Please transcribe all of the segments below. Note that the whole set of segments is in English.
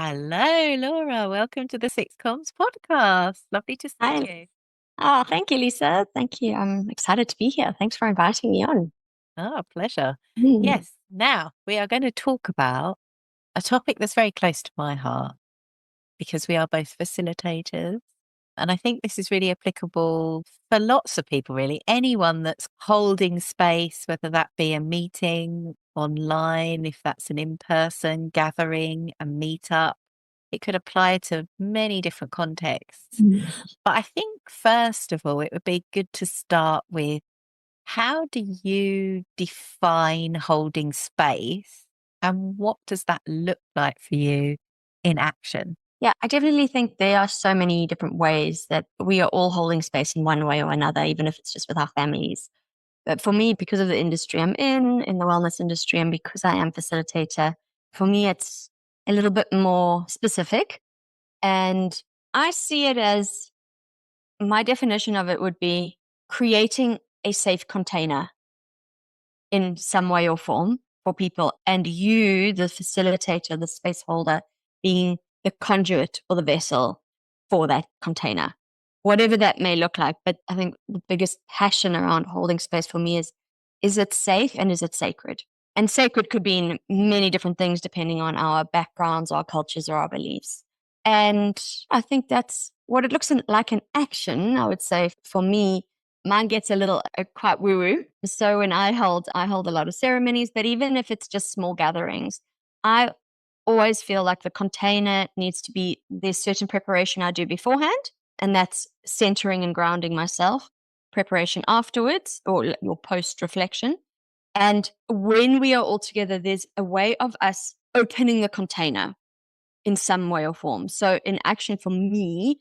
Hello, Laura. Welcome to the Six Comms podcast. Lovely to see Hi. you. Oh, thank you, Lisa. Thank you. I'm excited to be here. Thanks for inviting me on. Oh, pleasure. Hmm. Yes, now we are going to talk about a topic that's very close to my heart because we are both facilitators. And I think this is really applicable for lots of people, really. Anyone that's holding space, whether that be a meeting online, if that's an in person gathering, a meetup, it could apply to many different contexts. But I think, first of all, it would be good to start with how do you define holding space and what does that look like for you in action? Yeah, I definitely think there are so many different ways that we are all holding space in one way or another, even if it's just with our families. But for me, because of the industry I'm in the wellness industry, and because I am facilitator, for me, it's a little bit more specific. And I see it as my definition of it would be creating a safe container in some way or form for people, and you, the facilitator, the space holder, being the conduit or the vessel for that container, whatever that may look like. But I think the biggest passion around holding space for me is it safe and is it sacred? And sacred could be in many different things depending on our backgrounds, our cultures, or our beliefs. And I think that's what it looks like in action. I would say for me, mine gets a little quite woo woo. So when I hold a lot of ceremonies, but even if it's just small gatherings, I always feel like the container needs to be, there's certain preparation I do beforehand, and that's centering and grounding myself, preparation afterwards or your post reflection. And when we are all together, there's a way of us opening the container in some way or form. So in action for me,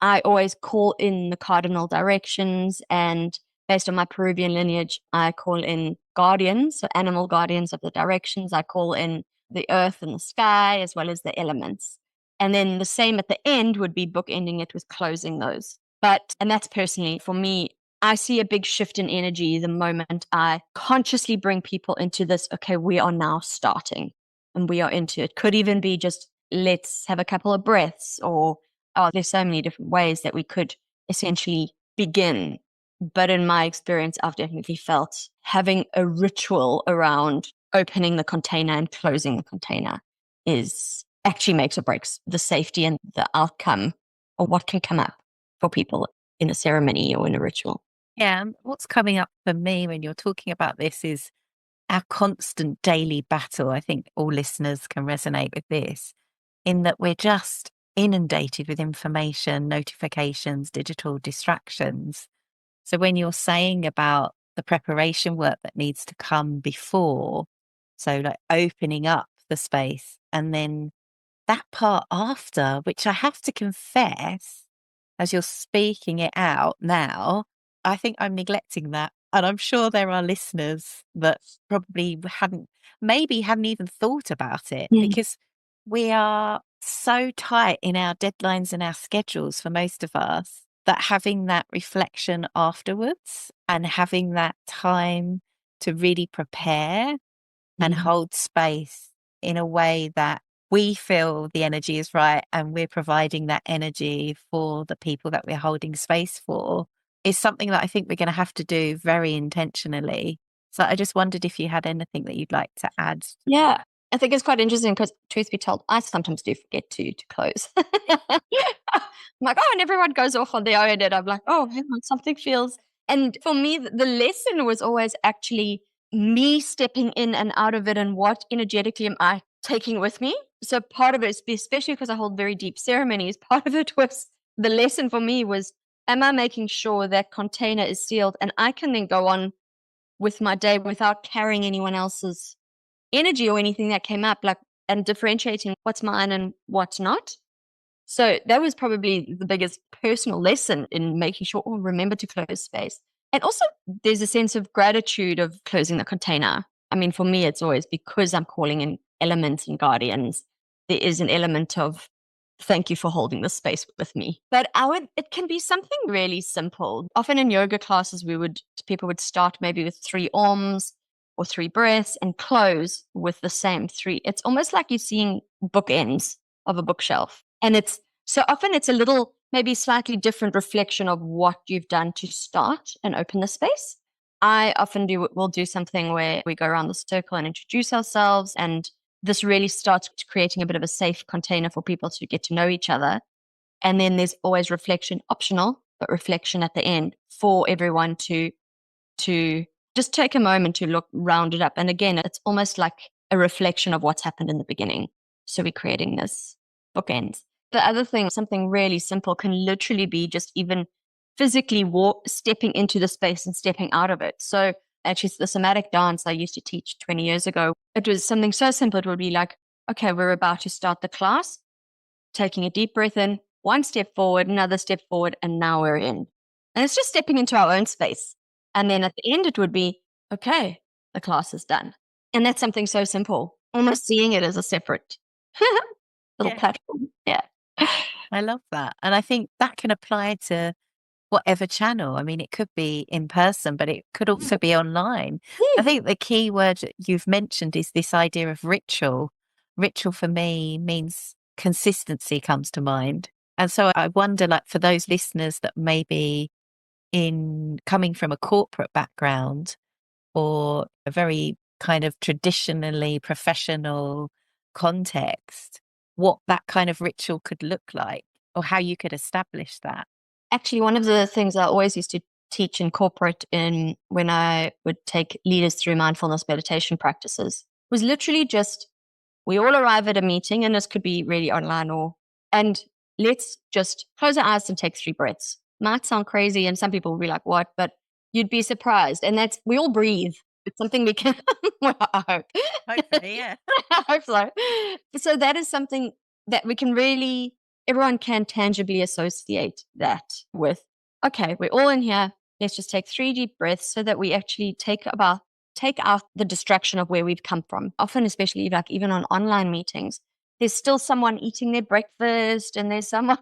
I always call in the cardinal directions, and based on my Peruvian lineage, I call in guardians, so animal guardians of the directions. I call in the earth and the sky as well as the elements. And then the same at the end would be bookending it with closing those. And that's personally for me, I see a big shift in energy the moment I consciously bring people into this. Okay, we are now starting and we are into it. Could even be just let's have a couple of breaths, or there's so many different ways that we could essentially begin. But in my experience, I've definitely felt having a ritual around opening the container and closing the container is actually makes or breaks the safety and the outcome or what can come up for people in a ceremony or in a ritual. Yeah, and what's coming up for me when you're talking about this is our constant daily battle. I think all listeners can resonate with this in that we're just inundated with information, notifications, digital distractions. So when you're saying about the preparation work that needs to come before, so like opening up the space and then that part after, which I have to confess, as you're speaking it out now, I think I'm neglecting that. And I'm sure there are listeners that probably maybe hadn't even thought about it Mm. because we are so tight in our deadlines and our schedules for most of us that having that reflection afterwards and having that time to really prepare and Mm. hold space in a way that we feel the energy is right and we're providing that energy for the people that we're holding space for is something that I think we're going to have to do very intentionally. So I just wondered if you had anything that you'd like to add. Yeah, I think it's quite interesting because, truth be told, I sometimes do forget to close. I'm like, oh, and everyone goes off on their own, and I'm like, oh, hang on, something feels. And for me, the lesson was always actually me stepping in and out of it, and what energetically am I taking with me. So part of it, especially because I hold very deep ceremonies, part of it was the lesson for me was, am I making sure that container is sealed, and I can then go on with my day without carrying anyone else's energy or anything that came up, like, and differentiating what's mine and what's not. So that was probably the biggest personal lesson in making sure, oh, remember to close space. And also, there's a sense of gratitude of closing the container. I mean, for me, it's always because I'm calling in elements and guardians, there is an element of thank you for holding the space with me. But it can be something really simple. Often in yoga classes, people would start maybe with three oms or three breaths and close with the same three. It's almost like you're seeing bookends. of a bookshelf. And it's so often it's a little, maybe slightly different reflection of what you've done to start and open the space. I often will do something where we go around the circle and introduce ourselves. And this really starts creating a bit of a safe container for people to get to know each other. And then there's always reflection optional, but reflection at the end for everyone to just take a moment to look round it up. And again, it's almost like a reflection of what's happened in the beginning. So we're creating this bookends. The other thing, something really simple, can literally be just even physically stepping into the space and stepping out of it. So actually, the somatic dance I used to teach 20 years ago, it was something so simple. It would be like, okay, we're about to start the class, taking a deep breath in, one step forward, another step forward, and now we're in. And it's just stepping into our own space. And then at the end, it would be, okay, the class is done. And that's something so simple, almost seeing it as a separate little Yeah. platform. Yeah. I love that. And I think that can apply to whatever channel. I mean, it could be in person, but it could also be online. I think the key word you've mentioned is this idea of ritual. Ritual for me means consistency comes to mind. And so I wonder, like, for those listeners that may be in coming from a corporate background or a very kind of traditionally professional context, what that kind of ritual could look like or how you could establish that. Actually, one of the things I always used to teach in corporate in when I would take leaders through mindfulness meditation practices was literally just, we all arrive at a meeting, and this could be really online and let's just close our eyes and take 3 breaths. Might sound crazy, and some people will be like, what? But you'd be surprised. And we all breathe. It's something we can, well, I hope. Hopefully, yeah. I hope so. So that is something that we can really, everyone can tangibly associate that with, okay, we're all in here. Let's just take 3 deep breaths so that we actually take out the distraction of where we've come from. Often, especially like even on online meetings, there's still someone eating their breakfast and there's someone,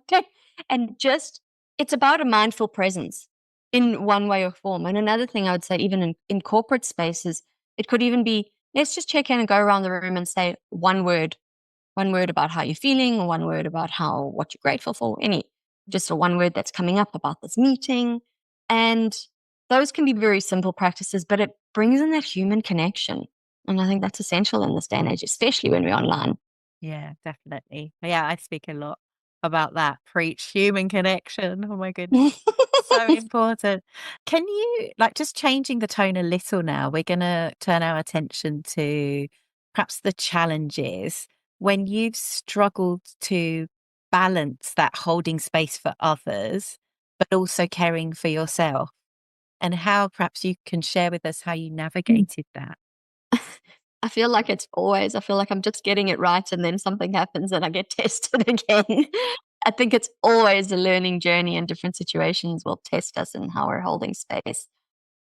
and just, it's about a mindful presence in one way or form. And another thing I would say, even in corporate spaces, it could even be, let's just check in and go around the room and say one word about how you're feeling, or one word about what you're grateful for, just a one word that's coming up about this meeting. And those can be very simple practices, but it brings in that human connection. And I think that's essential in this day and age, especially when we're online. Yeah, definitely. Yeah, I speak a lot about that. Preach human connection. Oh my goodness. So important. Can you, like, just changing the tone a little now, we're going to turn our attention to perhaps the challenges when you've struggled to balance that holding space for others, but also caring for yourself, and how perhaps you can share with us how you navigated that. I feel like I'm just getting it right, and then something happens and I get tested again. I think it's always a learning journey, and different situations will test us in how we're holding space.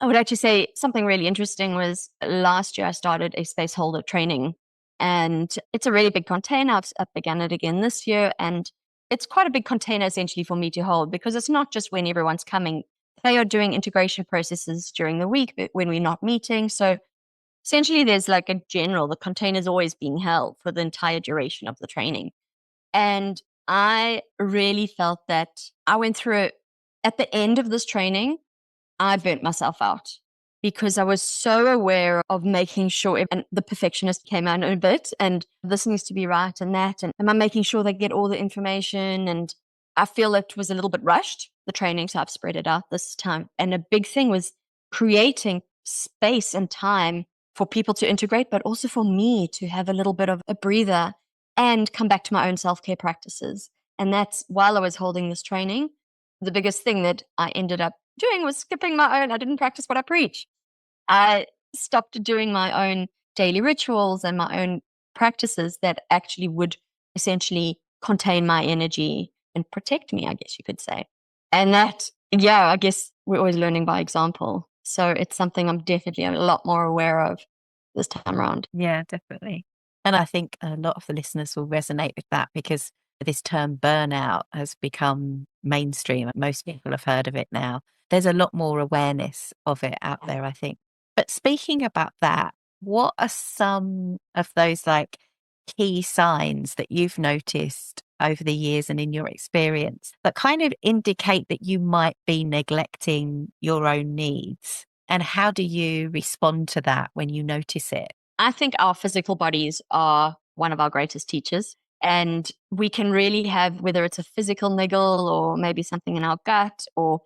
I would actually say something really interesting was last year I started a space holder training, and it's a really big container. I began it again this year, and it's quite a big container essentially for me to hold, because it's not just when everyone's coming. They are doing integration processes during the week when we're not meeting. So essentially, there's like a general, the container is always being held for the entire duration of the training. And I really felt that I went through it at the end of this training. I burnt myself out because I was so aware of making sure, and the perfectionist came out a bit, and this needs to be right and that. And am I making sure they get all the information? And I feel it was a little bit rushed, the training. So I've spread it out this time. And a big thing was creating space and time for people to integrate, but also for me to have a little bit of a breather and come back to my own self-care practices. And that's while I was holding this training, the biggest thing that I ended up doing was skipping my own. I didn't practice what I preach. I stopped doing my own daily rituals and my own practices that actually would essentially contain my energy and protect me, I guess you could say. And that, yeah, I guess we're always learning by example. So it's something I'm definitely a lot more aware of this time around. Yeah, definitely. And I think a lot of the listeners will resonate with that because this term burnout has become mainstream. Most people have heard of it now. There's a lot more awareness of it out there, I think. But speaking about that, what are some of those like key signs that you've noticed over the years and in your experience that kind of indicate that you might be neglecting your own needs? And how do you respond to that when you notice it? I think our physical bodies are one of our greatest teachers. And we can really have, whether it's a physical niggle or maybe something in our gut, or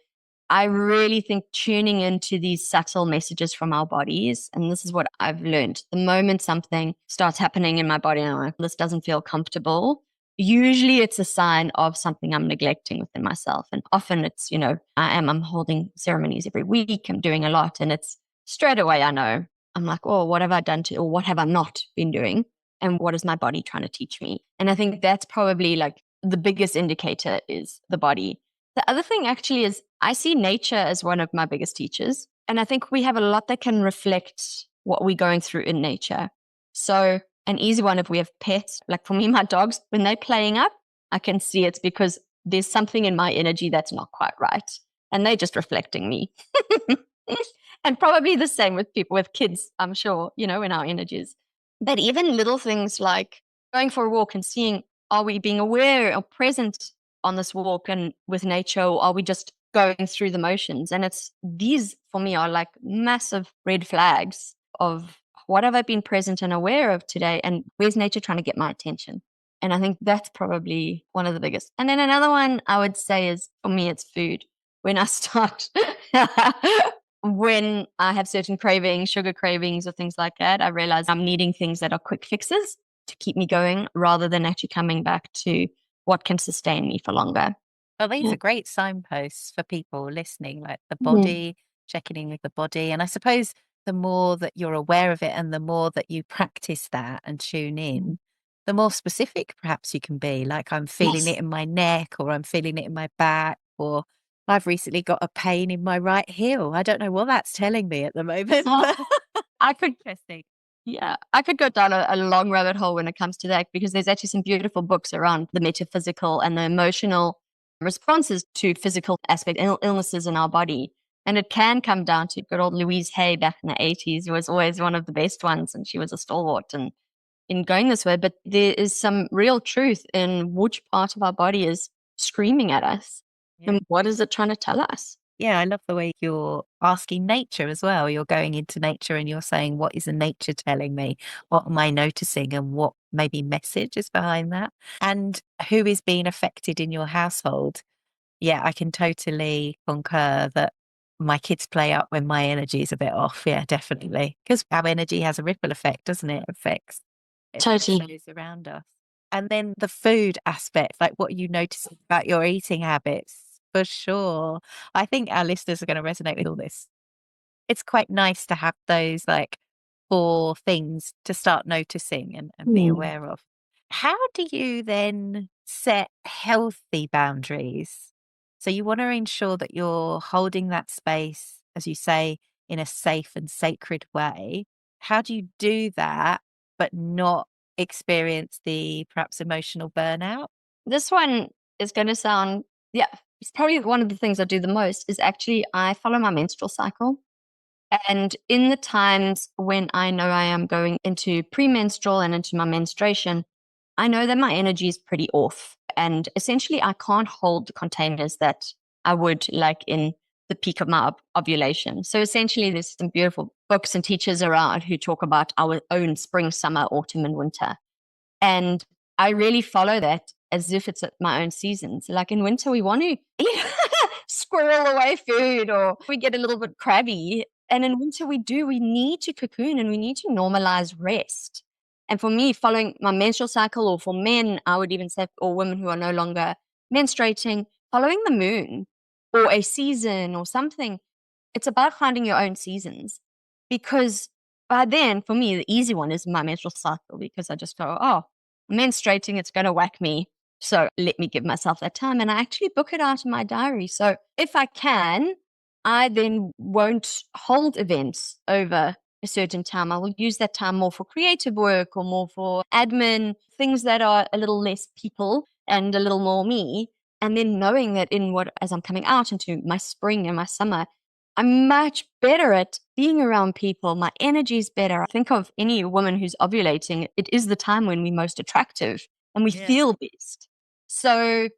I really think tuning into these subtle messages from our bodies. And this is what I've learned. The moment something starts happening in my body and I'm like, this doesn't feel comfortable, usually it's a sign of something I'm neglecting within myself. And often it's, I'm holding ceremonies every week. I'm doing a lot. And it's straight away, I know. I'm like, oh, what have I done to, or what have I not been doing? And what is my body trying to teach me? And I think that's probably like the biggest indicator is the body. The other thing actually is I see nature as one of my biggest teachers. And I think we have a lot that can reflect what we're going through in nature. So an easy one, if we have pets, like for me, my dogs, when they're playing up, I can see it's because there's something in my energy that's not quite right. And they're just reflecting me. And probably the same with people, with kids, I'm sure, in our energies. But even little things like going for a walk and seeing, are we being aware or present on this walk and with nature, or are we just going through the motions? And it's these for me are like massive red flags of what have I been present and aware of today, and where's nature trying to get my attention? And I think that's probably one of the biggest. And then another one I would say is, for me, it's food. When I start, when I have certain cravings, sugar cravings or things like that, I realize I'm needing things that are quick fixes to keep me going rather than actually coming back to what can sustain me for longer. Well, these Yeah. are great signposts for people listening, like the Mm. body, checking in with the body. And I suppose the more that you're aware of it and the more that you practice that and tune in, the more specific perhaps you can be. Like, I'm feeling Yes. it in my neck, or I'm feeling it in my back, or I've recently got a pain in my right heel. I don't know what that's telling me at the moment, So but I could, interesting. yeah, I could go down a long rabbit hole when it comes to that because there's actually some beautiful books around the metaphysical and the emotional responses to physical aspect illnesses in our body. And it can come down to good old Louise Hay back in the 80s, who was always one of the best ones, and she was a stalwart and in going this way. But there is some real truth in which part of our body is screaming at us Yeah. and what is it trying to tell us? Yeah, I love the way you're asking nature as well. You're going into nature and you're saying, what is the nature telling me? What am I noticing? And what maybe message is behind that? And who is being affected in your household? Yeah, I can totally concur that my kids play up when my energy is a bit off. Yeah, definitely. Because our energy has a ripple effect, doesn't it? It affects Totally. those around us. And then the food aspect, like what you notice about your eating habits, for sure. I think our listeners are going to resonate with all this. It's quite nice to have those like 4 things to start noticing and be Hmm. aware of. How do you then set healthy boundaries? So you want to ensure that you're holding that space, as you say, in a safe and sacred way. How do you do that, but not experience the perhaps emotional burnout? This one is going to sound, yeah, it's probably one of the things I do the most is actually I follow my menstrual cycle. And in the times when I know I am going into premenstrual and into my menstruation, I know that my energy is pretty off. And essentially, I can't hold the containers that I would like in the peak of my ovulation. So essentially, there's some beautiful books and teachers around who talk about our own spring, summer, autumn, and winter. And I really follow that as if it's my own seasons. Like in winter, we want to squirrel away food or we get a little bit crabby. And in winter, we need to cocoon and we need to normalize rest. And for me, following my menstrual cycle, or for men, I would even say, or women who are no longer menstruating, following the moon or a season or something, it's about finding your own seasons because by then, for me, the easy one is my menstrual cycle because I just go, oh, I'm menstruating, it's going to whack me. So let me give myself that time. And I actually book it out in my diary. So if I can, I then won't hold events over a certain time. I will use that time more for creative work or more for admin, things that are a little less people and a little more me. And then knowing that as I'm coming out into my spring and my summer, I'm much better at being around people. My energy is better. I think of any woman who's ovulating, it is the time when we're most attractive and we Yeah. feel best. So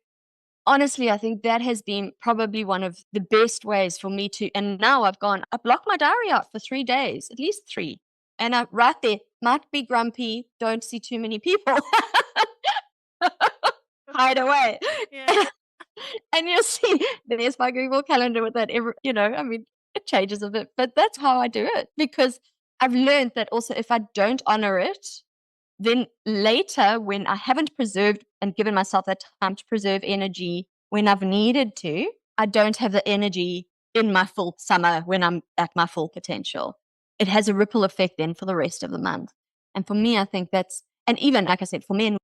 honestly, I think that has been probably one of the best ways for me to. And now I blocked my diary out for 3 days, at least three. And I right there, might be grumpy, don't see too many people, hide away. Yeah. And you'll see there's my Google Calendar with that I mean, it changes a bit, but that's how I do it because I've learned that also if I don't honor it, then later when I haven't preserved and given myself that time to preserve energy when I've needed to, I don't have the energy in my full summer when I'm at my full potential. It has a ripple effect then for the rest of the month. And for me, I think and even like I said, for men,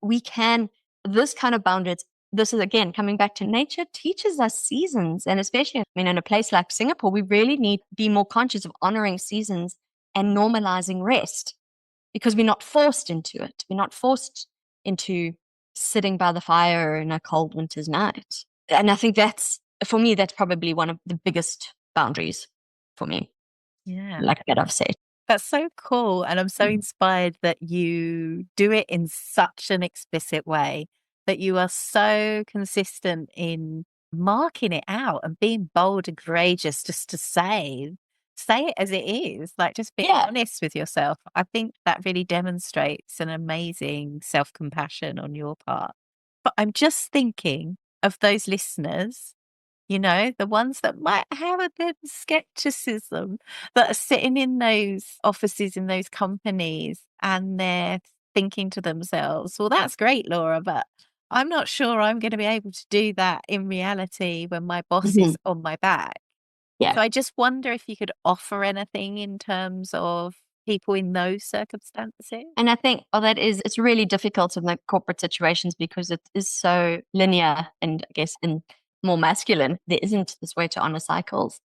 this kind of boundaries, this is again coming back to nature, teaches us seasons. And especially, I mean, in a place like Singapore, we really need to be more conscious of honoring seasons and normalizing rest because we're not forced into it. We're not forced into sitting by the fire in a cold winter's night. And I think for me, that's probably one of the biggest boundaries for me, Yeah. like that I've said. That's so cool. And I'm so inspired that you do it in such an explicit way, that you are so consistent in marking it out and being bold and courageous just to say it as it is, like just being Yeah. honest with yourself. I think that really demonstrates an amazing self-compassion on your part. But I'm just thinking of those listeners, the ones that might have a bit of skepticism, that are sitting in those offices, in those companies, and they're thinking to themselves, well, that's great, Laura, but I'm not sure I'm going to be able to do that in reality when my boss Mhm. is on my back. Yeah. So I just wonder if you could offer anything in terms of people in those circumstances. And I think, it's really difficult in the corporate situations because it is so linear and I guess in more masculine. There isn't this way to honor cycles.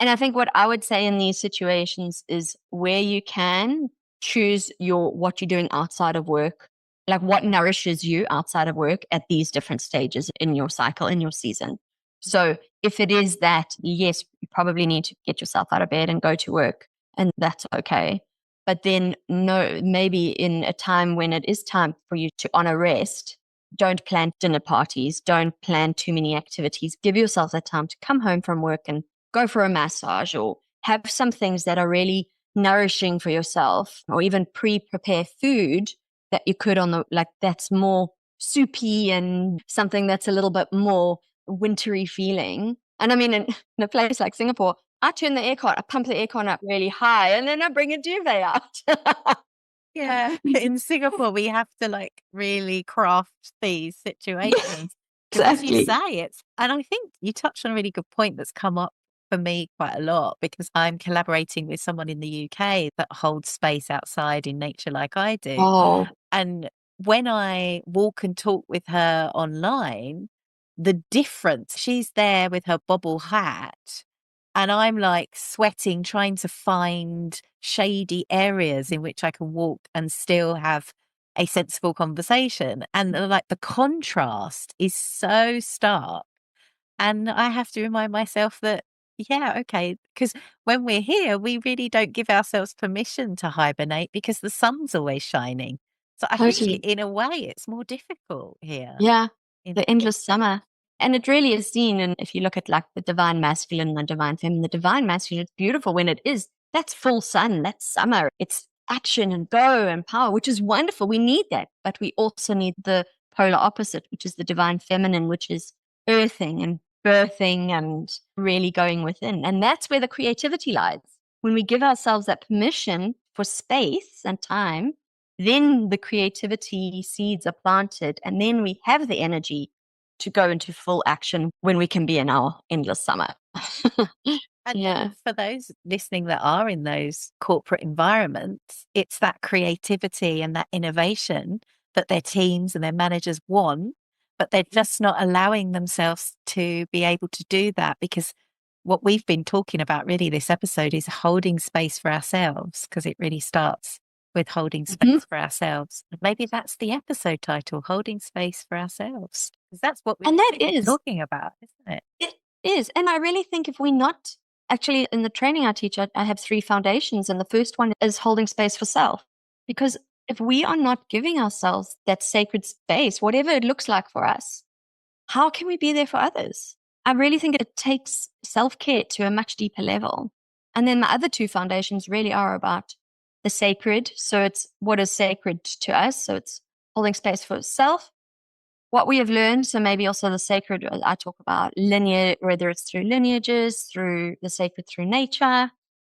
And I think what I would say in these situations is where you can choose what you're doing outside of work, like what nourishes you outside of work at these different stages in your cycle, in your season. So if it is that, yes, you probably need to get yourself out of bed and go to work, and that's okay. But then, no, maybe in a time when it is time for you to honor rest, don't plan dinner parties, don't plan too many activities. Give yourself that time to come home from work and go for a massage or have some things that are really nourishing for yourself, or even prepare food that you could that's more soupy and something that's a little bit more wintry feeling. And I mean, in a place like Singapore, I turn the aircon, I pump the aircon up really high, and then I bring a duvet out. Yeah, in Singapore, we have to like really craft these Yeah, situations because, as you exactly. say, and I think you touched on a really good point that's come up for me quite a lot because I'm collaborating with someone in the UK that holds space outside in nature like I do. Oh, And when I walk and talk with her online, the difference, she's there with her bobble hat and I'm like sweating, trying to find shady areas in which I can walk and still have a sensible conversation. And like the contrast is so stark. And I have to remind myself that, yeah, okay, because when we're here, we really don't give ourselves permission to hibernate because the sun's always shining. So I think totally. in a way it's more difficult here Yeah, in the endless summer. And it really is seen. And if you look at like the divine masculine and the divine feminine, the divine masculine, it's beautiful when it is. That's full sun, that's summer. It's action and go and power, which is wonderful. We need that. But we also need the polar opposite, which is the divine feminine, which is earthing and birthing and really going within. And that's where the creativity lies. When we give ourselves that permission for space and time, then the creativity seeds are planted, and then we have the energy to go into full action when we can be in our endless summer. And Yeah. for those listening that are in those corporate environments, it's that creativity and that innovation that their teams and their managers want, but they're just not allowing themselves to be able to do that because what we've been talking about really this episode is holding space for ourselves because it really starts with holding Mhm. space for ourselves. Maybe that's the episode title, Holding Space for Ourselves, because that's what we've And that really been is, talking about, isn't it? it is. And I really think if we're not Actually, in the training I teach, I have three foundations, and the first one is holding space for self. Because if we are not giving ourselves that sacred space, whatever it looks like for us, how can we be there for others? I really think it takes self care to a much deeper level. And then my other two foundations really are about the sacred. So it's what is sacred to us. So it's holding space for self, what we have learned. So maybe also the sacred, I talk about lineage, whether it's through lineages, through the sacred, through nature,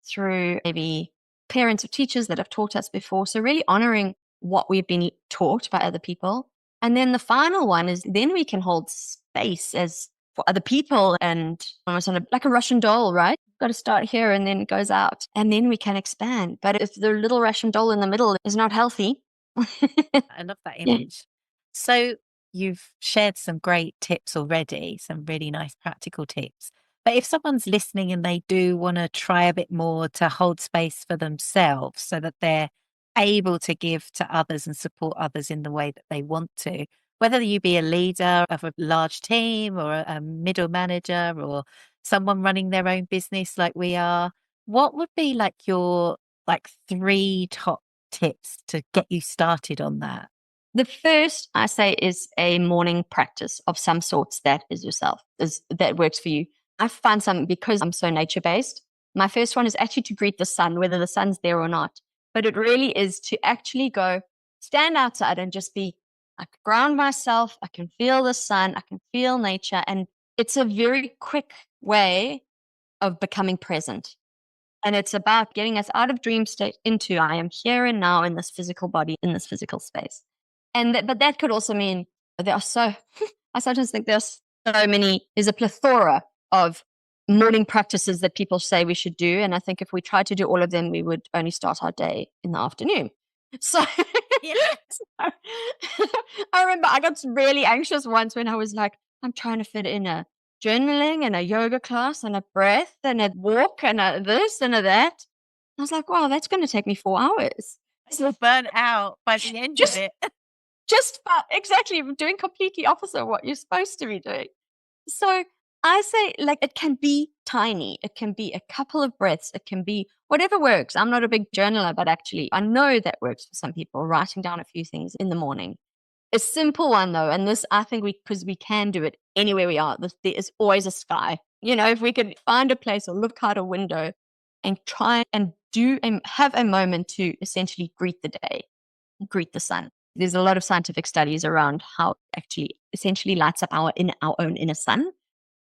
through maybe parents or teachers that have taught us before. So really honoring what we've been taught by other people. And then the final one is then we can hold space as for other people and almost on like a Russian doll, right? Got to start here and then it goes out and then we can expand. But if the little Russian doll in the middle is not healthy, I love that yeah. image. So you've shared some great tips already, some really nice practical tips. But if someone's listening and they do want to try a bit more to hold space for themselves so that they're able to give to others and support others in the way that they want to, whether you be a leader of a large team or a middle manager or someone running their own business like we are, what would be like your like three top tips to get you started on that? The first I say is a morning practice of some sorts that is yourself, is that works for you. I find some because I'm so nature based. My first one is actually to greet the sun, whether the sun's there or not. But it really is to actually go stand outside and just be, I can ground myself, I can feel the sun, I can feel nature. And it's a very quick way of becoming present. And it's about getting us out of dream state into I am here and now in this physical body, in this physical space. But that could also mean there are so, I sometimes think there's so many, there's a plethora of morning practices that people say we should do. And I think if we tried to do all of them, we would only start our day in the afternoon. So, Yeah. I remember I got really anxious once when I was like, I'm trying to fit in a journaling and a yoga class and a breath and a walk and a this and a that. I was like, wow, that's going to take me 4 hours. You'll burn out by the end of Just, it. just exactly doing completely opposite of what you're supposed to be doing. So I say, like, it can be tiny. It can be a couple of breaths. It can be whatever works. I'm not a big journaler, but actually, I know that works for some people, writing down a few things in the morning. A simple one, though, and this I think because we can do it anywhere we are, there is always a sky. If we could find a place or look out a window and try and do and have a moment to essentially greet the day, greet the sun. There's a lot of scientific studies around how it actually essentially lights up our own inner sun.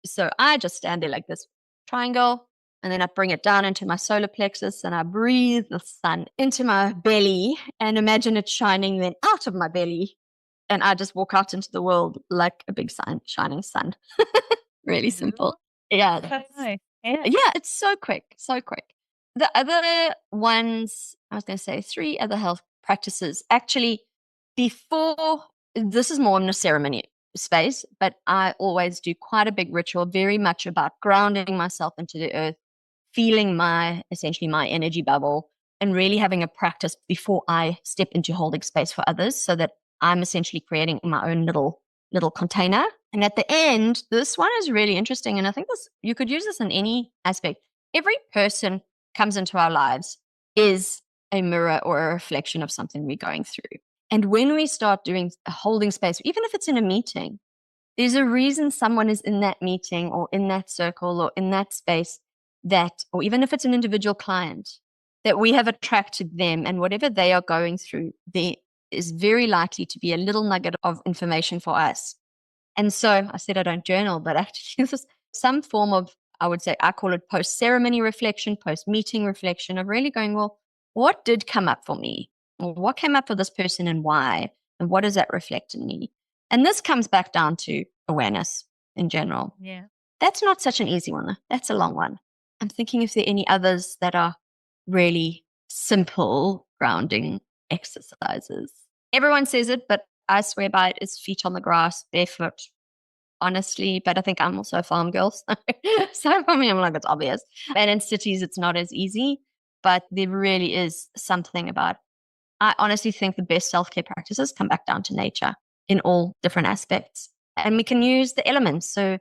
So I just stand there like this triangle, and then I bring it down into my solar plexus and I breathe the sun into my belly and imagine it shining then out of my belly. And I just walk out into the world like a big shining sun. Really simple. Yeah. That's nice. Yeah. Yeah, it's so quick, so quick. The other ones, I was going to say three other health practices. Actually, before this is more in a ceremony space, but I always do quite a big ritual, very much about grounding myself into the earth, feeling essentially my energy bubble, and really having a practice before I step into holding space for others so that I'm essentially creating my own little container. And at the end, this one is really interesting. And I think you could use this in any aspect. Every person comes into our lives is a mirror or a reflection of something we're going through. And when we start doing holding space, even if it's in a meeting, there's a reason someone is in that meeting or in that circle or in that space or even if it's an individual client, that we have attracted them and whatever they are going through, there is very likely to be a little nugget of information for us. And so I said I don't journal, but actually this is some form of, I would say, I call it post-ceremony reflection, post-meeting reflection of really going, well, what did come up for me? Or what came up for this person and why? And what does that reflect in me? And this comes back down to awareness in general. Yeah. That's not such an easy one. That's a long one. I'm thinking if there are any others that are really simple grounding exercises. Everyone says it, but I swear by it is feet on the grass, barefoot, honestly. But I think I'm also a farm girl. So for me, I'm like, it's obvious. And in cities, it's not as easy. But there really is something about, I honestly think the best self care practices come back down to nature in all different aspects. And we can use the elements. So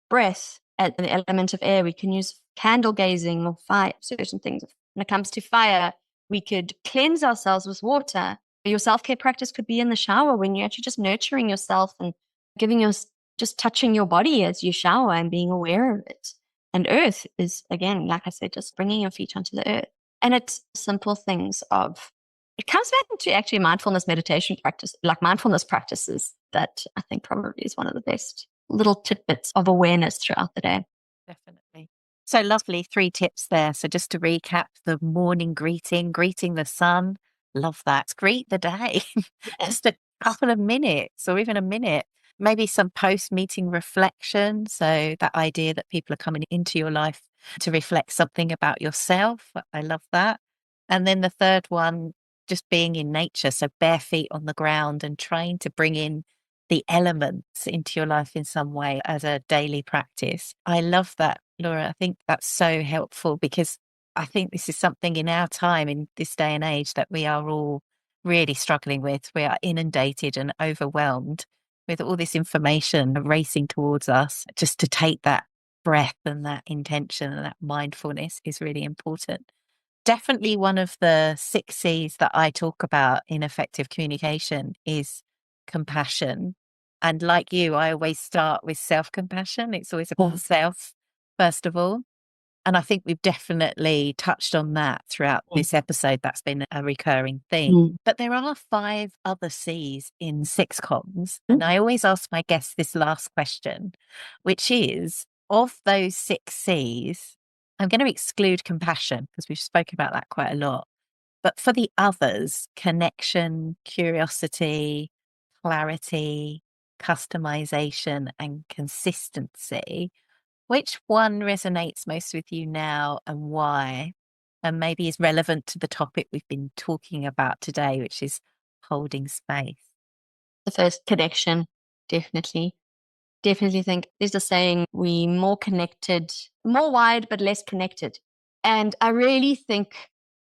breath, at the element of air, we can use candle gazing or fire, certain things. When it comes to fire, we could cleanse ourselves with water. Your self-care practice could be in the shower when you're actually just nurturing yourself and giving your, just touching your body as you shower and being aware of it. And earth is, again, like I said, just bringing your feet onto the earth. And it's simple things of, it comes back into actually mindfulness meditation practice, like mindfulness practices that I think probably is one of the best little tidbits of awareness throughout the day. Definitely. So lovely. 3 tips there. So just to recap, the morning greeting, greeting the sun. Love that. Greet the day. Yeah. Just a couple of minutes or even a minute. Maybe some post-meeting reflection. So that idea that people are coming into your life to reflect something about yourself. I love that. And then the third one, just being in nature. So bare feet on the ground and trying to bring in the elements into your life in some way as a daily practice. I love that, Laura. I think that's so helpful because I think this is something in our time, in this day and age, that we are all really struggling with. We are inundated and overwhelmed with all this information racing towards us. Just to take that breath and that intention and that mindfulness is really important. Definitely one of the 6 C's that I talk about in effective communication is compassion. And like you, I always start with self-compassion. It's always about self, first of all. And I think we've definitely touched on that throughout this episode. That's been a recurring theme. Mm. But there are 5 other C's in 6 comms. And I always ask my guests this last question, which is, of those 6 C's, I'm going to exclude compassion because we've spoken about that quite a lot. But for the others, connection, curiosity, clarity, customization, and consistency, which one resonates most with you now and why? And maybe is relevant to the topic we've been talking about today, which is holding space. The first, connection, definitely. Definitely think there's a saying, we more connected, more wired, but less connected. And I really think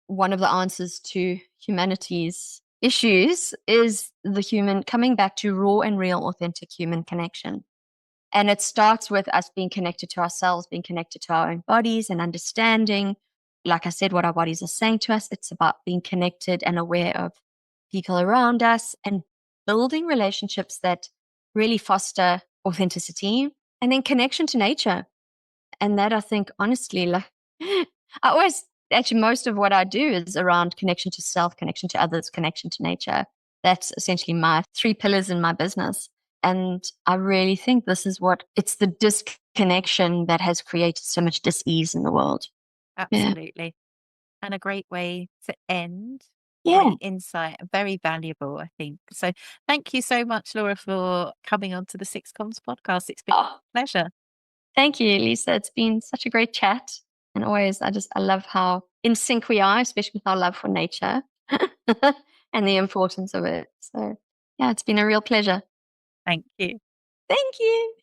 one of the answers to humanity's issues is the human coming back to raw and real, authentic human connection. And it starts with us being connected to ourselves, being connected to our own bodies and understanding, like I said, what our bodies are saying to us. It's about being connected and aware of people around us and building relationships that really foster authenticity and then connection to nature. And that, I think, honestly, like, I always, actually, most of what I do is around connection to self, connection to others, connection to nature. That's essentially my 3 pillars in my business. And I really think this is what, it's the disconnection that has created so much dis-ease in the world. Yeah. Absolutely. And a great way to end. Yeah. Great insight, very valuable, I think. So thank you so much, Laura, for coming on to the 6 Comms podcast. It's been Oh, a pleasure. thank you, Lisa. It's been such a great chat. And always, I love how in sync we are, especially with our love for nature and the importance of it. So, yeah, it's been a real pleasure. Thank you. Thank you.